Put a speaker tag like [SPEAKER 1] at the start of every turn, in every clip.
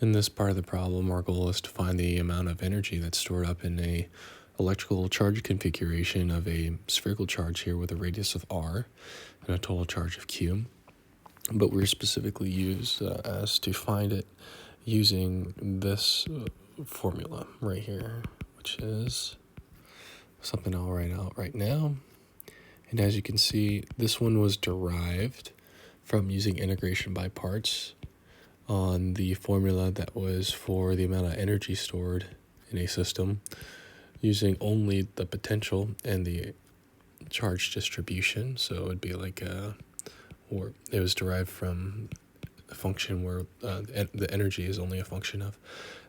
[SPEAKER 1] In this part of the problem, our goal is to find the amount of energy that's stored up in a electrical charge configuration of a spherical charge here with a radius of r and a total charge of q. But we're specifically asked to find it using this formula right here, which is something I'll write out right now. And as you can see, this one was derived from using integration by parts on the formula that was for the amount of energy stored in a system using only the potential and the charge distribution. So it would be like or it was derived from a function where the energy is only a function of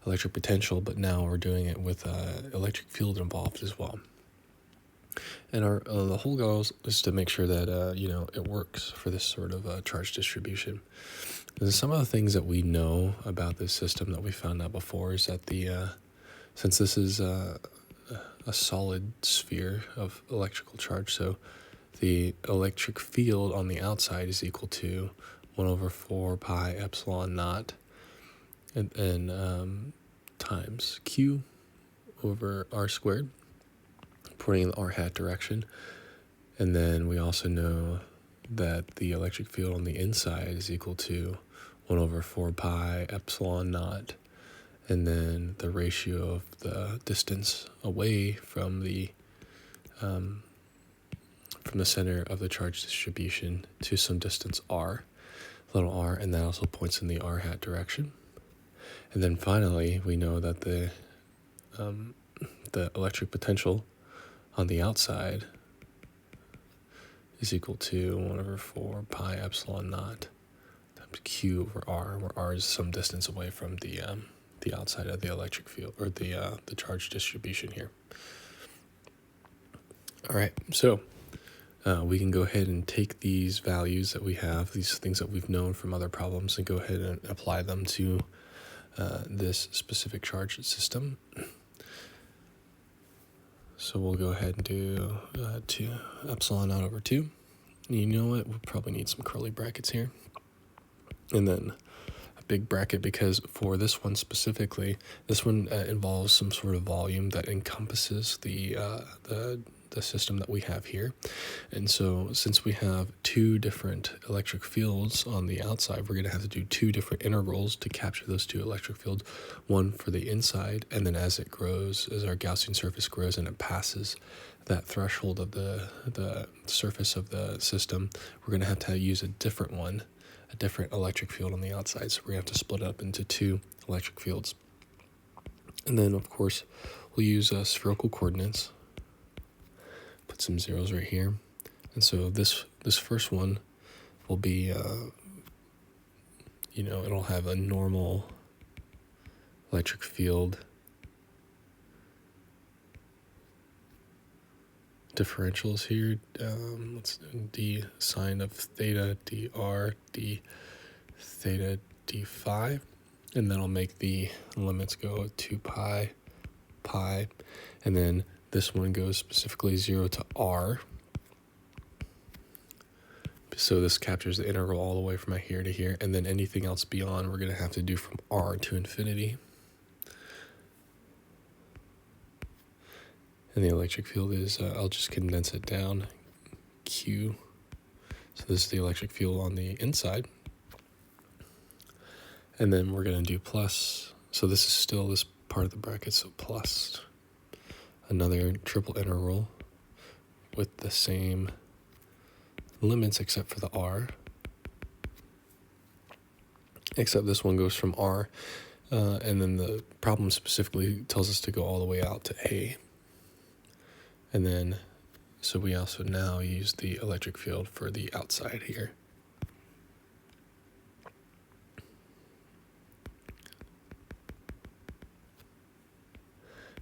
[SPEAKER 1] electric potential, but now we're doing it with electric field involved as well. And our the whole goal is to make sure that it works for this sort of charge distribution. And some of the things that we know about this system that we found out before is that since this is a solid sphere of electrical charge, so the electric field on the outside is equal to 1 over 4 pi epsilon naught and times q over r squared, pointing in the r hat direction. And then we also know that the electric field on the inside is equal to 1 over 4 pi epsilon naught, and then the ratio of the distance away from the center of the charge distribution to some distance r, little r, and that also points in the r hat direction. And then finally, we know that the electric potential on the outside is equal to 1 over 4 pi epsilon naught times q over r, where r is some distance away from the outside of the electric field, or the charge distribution here. All right, so we can go ahead and take these values that we have, these things that we've known from other problems, and go ahead and apply them to this specific charge system. So we'll go ahead and do 2 epsilon naught over 2. And you know what? We'll probably need some curly brackets here. And then a big bracket, because for this one specifically, this one involves some sort of volume that encompasses the system that we have here. And so since we have 2 different electric fields on the outside, we're going to have to do 2 different integrals to capture those 2 electric fields, one for the inside, and then as it grows, as our Gaussian surface grows and it passes that threshold of the surface of the system, we're going to have to use a different electric field on the outside. So we're going to have to split it up into 2 electric fields. And then, of course, we'll use spherical coordinates. Put some zeros right here. And so this first one will be, it'll have a normal electric field differentials here. Let's do d sine of theta, dr, d theta, d phi. And then I'll make the limits go 2 pi, and then this one goes specifically 0 to r. So this captures the integral all the way from here to here, and then anything else beyond we're going to have to do from r to infinity. And the electric field is, I'll just condense it down, Q. So this is the electric field on the inside. And then we're going to do plus, so this is still this part of the bracket, so plus another triple integral with the same limits except for the r. Except this one goes from r, and then the problem specifically tells us to go all the way out to a. And then, so we also now use the electric field for the outside here.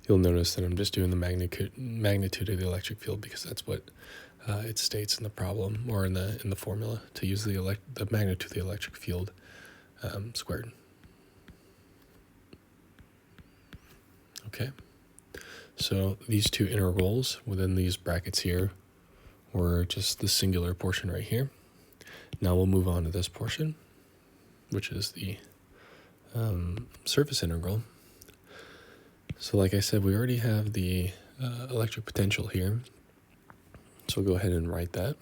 [SPEAKER 1] You'll notice that I'm just doing the magnitude of the electric field because that's what it states in the problem, or in the formula, to use the magnitude of the electric field squared. Okay, so these 2 integrals within these brackets here were just the singular portion right here. Now we'll move on to this portion, which is the surface integral. So like I said, we already have the electric potential here. So we'll go ahead and write that.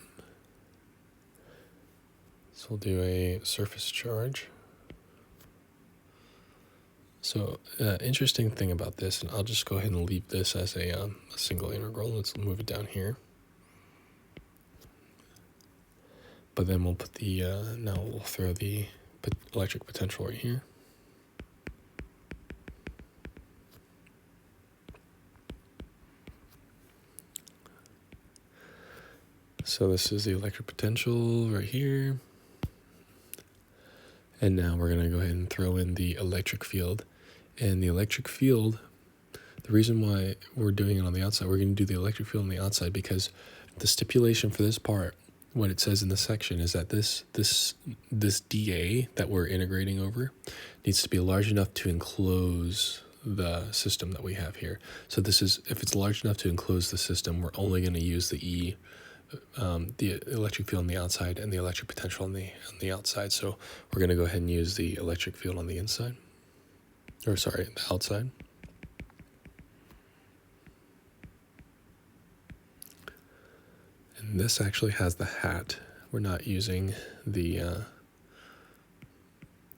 [SPEAKER 1] So we'll do a surface charge. So interesting thing about this, and I'll just go ahead and leave this as a single integral. Let's move it down here. But then we'll put the, now we'll throw the electric potential right here. So this is the electric potential right here. And now we're going to go ahead and throw in the electric field. And the electric field, the reason why we're doing it on the outside, we're going to do the electric field on the outside because the stipulation for this part, what it says in the section is that this dA that we're integrating over needs to be large enough to enclose the system that we have here. So this is, if it's large enough to enclose the system, we're only going to use the electric field on the outside and the electric potential on the outside. So we're going to go ahead and use the electric field on the inside, or sorry, the outside. And this actually has the hat. We're not using the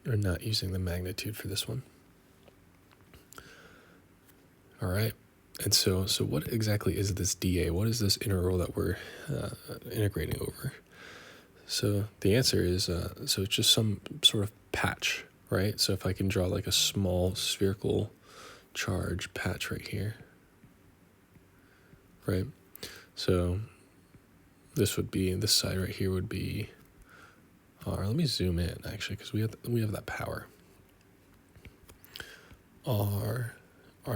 [SPEAKER 1] magnitude for this one. All right. And so what exactly is this dA? What is this integral that we're integrating over? So the answer is, so it's just some sort of patch, right? So if I can draw like a small spherical charge patch right here, right? So this would be, this side right here would be R. Let me zoom in actually, because we have that power. R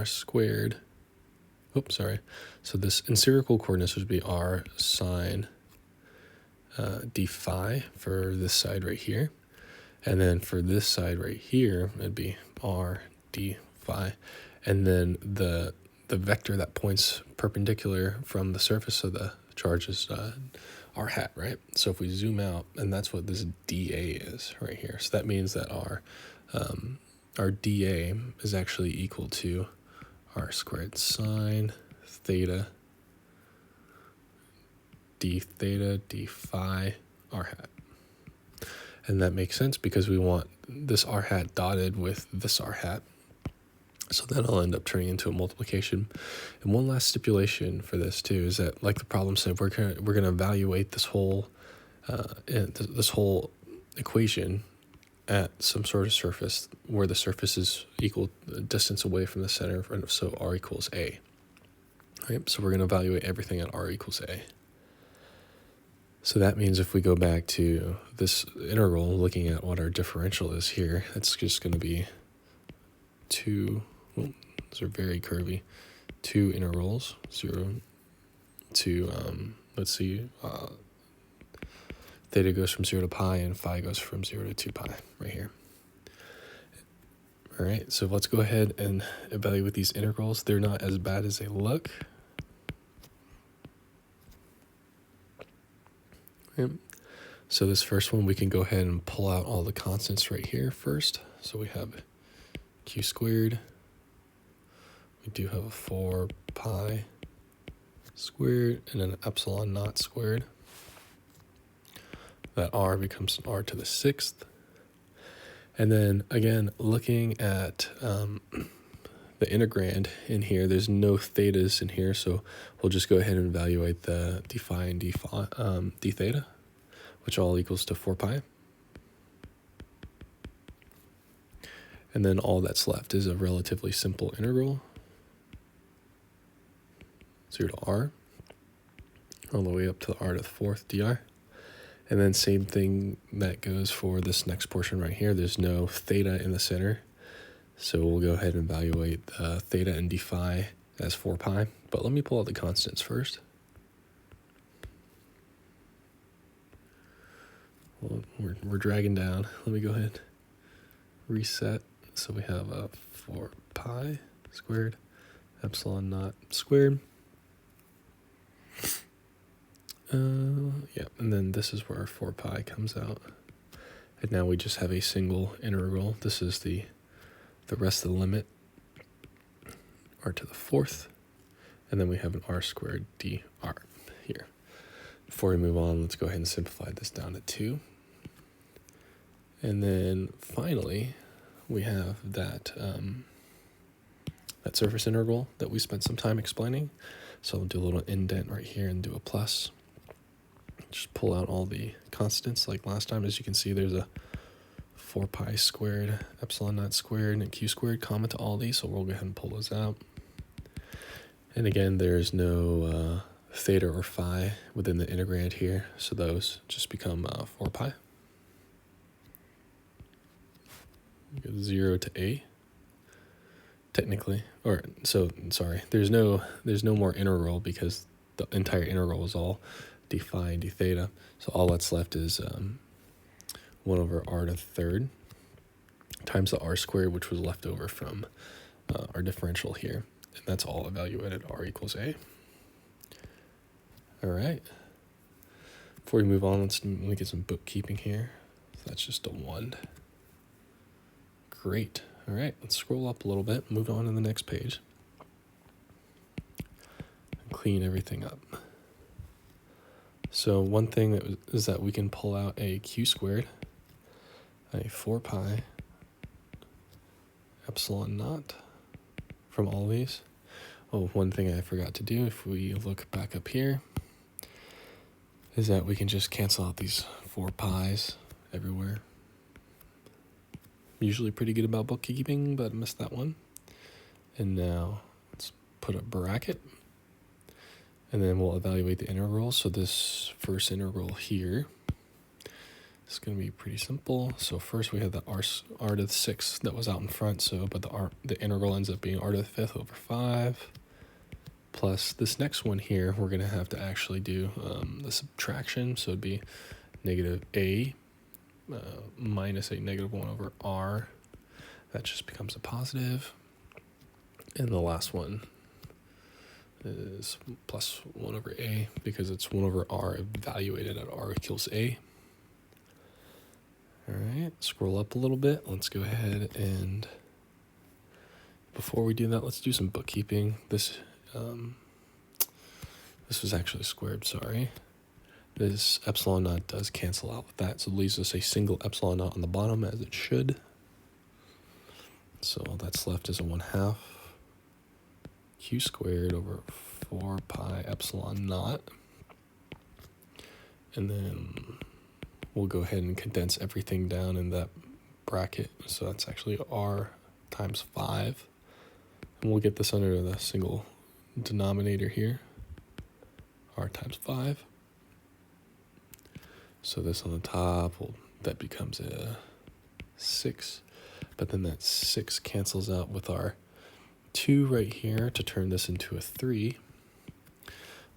[SPEAKER 1] squared. Oops, sorry. So this in spherical coordinates would be R sine d phi for this side right here. And then for this side right here, it'd be R d phi. And then the vector that points perpendicular from the surface of the charge is r hat, right? So if we zoom out, and that's what this dA is right here. So that means that our dA is actually equal to r squared sine theta d phi r hat. And that makes sense because we want this r hat dotted with this r hat. So that'll end up turning into a multiplication. And one last stipulation for this too is that, like the problem said, we're gonna evaluate this whole equation at some sort of surface where the surface is equal distance away from the center, so r equals a. Right? So we're gonna evaluate everything at r equals a. So that means if we go back to this integral, looking at what our differential is here, it's just going to be those are very curvy, two integrals, 0 to, let's see, theta goes from 0 to pi and phi goes from 0 to 2 pi right here. All right, so let's go ahead and evaluate these integrals. They're not as bad as they look. Yep. So this first one, we can go ahead and pull out all the constants right here first. So we have q squared. We do have a 4 pi squared and an epsilon naught squared. That r becomes an r to the 6th. And then again, looking at the integrand in here, there's no thetas in here, so we'll just go ahead and evaluate the d phi and d theta, which all equals to 4 pi. And then all that's left is a relatively simple integral, 0 to r, all the way up to r to the 4th dr. And then same thing that goes for this next portion right here. There's no theta in the center. So we'll go ahead and evaluate theta and d phi as 4 pi. But let me pull out the constants first. Well, we're dragging down. Let me go ahead, reset. So we have a 4 pi squared, epsilon naught squared. Yeah, and then this is where our 4 pi comes out. And now we just have a single integral. This is the the rest of the limit, r to the fourth, and then we have an r squared dr here. Before we move on, let's go ahead and simplify this down to 2. And then finally, we have that that surface integral that we spent some time explaining. So I'll do a little indent right here and do a plus. Just pull out all the constants like last time. As you can see, there's a 4 pi squared, epsilon naught squared, and q squared common to all these, so we'll go ahead and pull those out. And again, there's no theta or phi within the integrand here, so those just become 4 pi. You go 0 to a, technically, or so sorry. There's no more integral because the entire integral is all d phi and d theta. So all that's left is 1 over r to the third times the r squared, which was left over from our differential here. And that's all evaluated r equals a. All right. Before we move on, let me get some bookkeeping here. So that's just a 1. Great. All right, let's scroll up a little bit, move on to the next page, and clean everything up. So one thing is that we can pull out a q squared, a 4 pi, epsilon naught from all these. Oh, one thing I forgot to do, if we look back up here, is that we can just cancel out these 4 pi's everywhere. Usually pretty good about bookkeeping, but I missed that one. And now let's put a bracket, and then we'll evaluate the integrals. So this first integral here is going to be pretty simple. So first we have the r to the 6th that was out in front. So, but the integral ends up being r to the 5th over 5. Plus this next one here, we're going to have to actually do the subtraction. So it'd be negative a minus a negative 1 over r. That just becomes a positive. And the last one is plus 1 over a because it's 1 over r evaluated at r equals a. All right, scroll up a little bit. Let's go ahead and before we do that, let's do some bookkeeping. This was actually squared, sorry. This epsilon naught does cancel out with that, so it leaves us a single epsilon naught on the bottom as it should. So all that's left is a 1/2 q squared over 4 pi epsilon naught. And then we'll go ahead and condense everything down in that bracket. So that's actually r times 5. And we'll get this under the single denominator here, r times 5. So this on the top, that becomes a 6. But then that 6 cancels out with our 2 right here to turn this into a 3.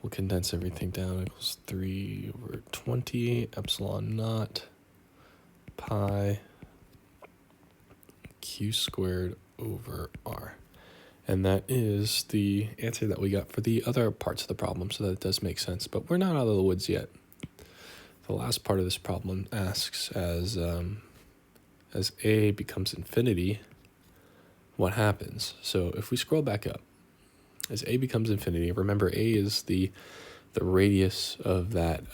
[SPEAKER 1] We'll condense everything down. It equals 3 over 20 epsilon naught pi q squared over r. And that is the answer that we got for the other parts of the problem, so that does make sense. But we're not out of the woods yet. The last part of this problem asks as a becomes infinity, what happens? So if we scroll back up, as a becomes infinity, remember a is the radius of that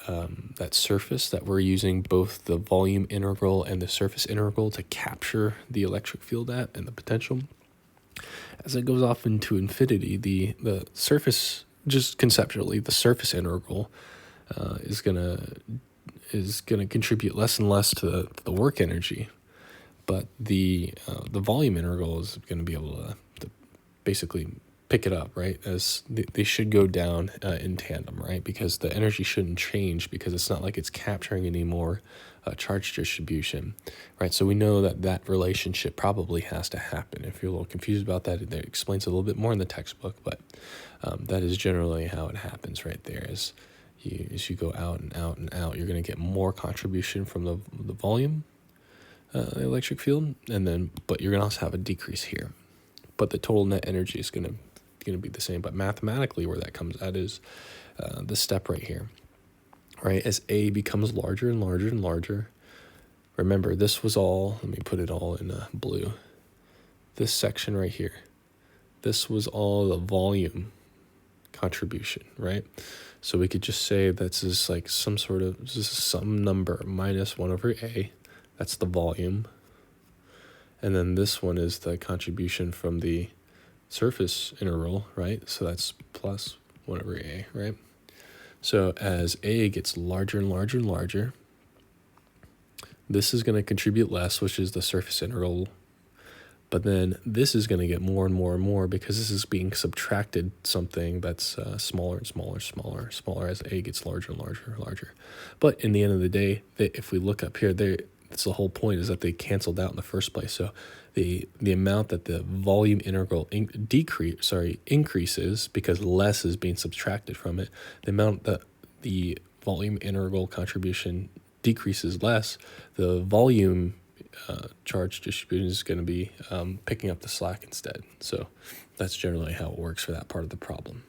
[SPEAKER 1] that surface that we're using both the volume integral and the surface integral to capture the electric field at and the potential. As it goes off into infinity, the surface, just conceptually, the surface integral is gonna contribute less and less to the work energy, but the volume integral is going to be able to basically pick it up, right? As they should go down in tandem, right? Because the energy shouldn't change because it's not like it's capturing any more charge distribution, right? So we know that relationship probably has to happen. If you're a little confused about that, it explains a little bit more in the textbook, but that is generally how it happens right there. As you go out and out and out, you're going to get more contribution from the volume electric field, but you're going to also have a decrease here. But the total net energy is going to be the same. But mathematically, where that comes at is this step right here, right? As A becomes larger and larger and larger. Remember, this was all. Let me put it all in blue. this section right here. This was all the volume contribution, right? So we could just say this is like this is some number minus 1 over A. That's the volume. And then this one is the contribution from the surface integral, right? So that's plus 1 over A, right? So as A gets larger and larger and larger, this is going to contribute less, which is the surface integral. But then this is going to get more and more and more because this is being subtracted something that's smaller and smaller as A gets larger and larger and larger. But in the end of the day, if we look up here, that's the whole point, is that they canceled out in the first place. So the amount that the volume integral increases because less is being subtracted from it, the amount that the volume integral contribution decreases less, the volume charge distribution is going to be picking up the slack instead. So that's generally how it works for that part of the problem.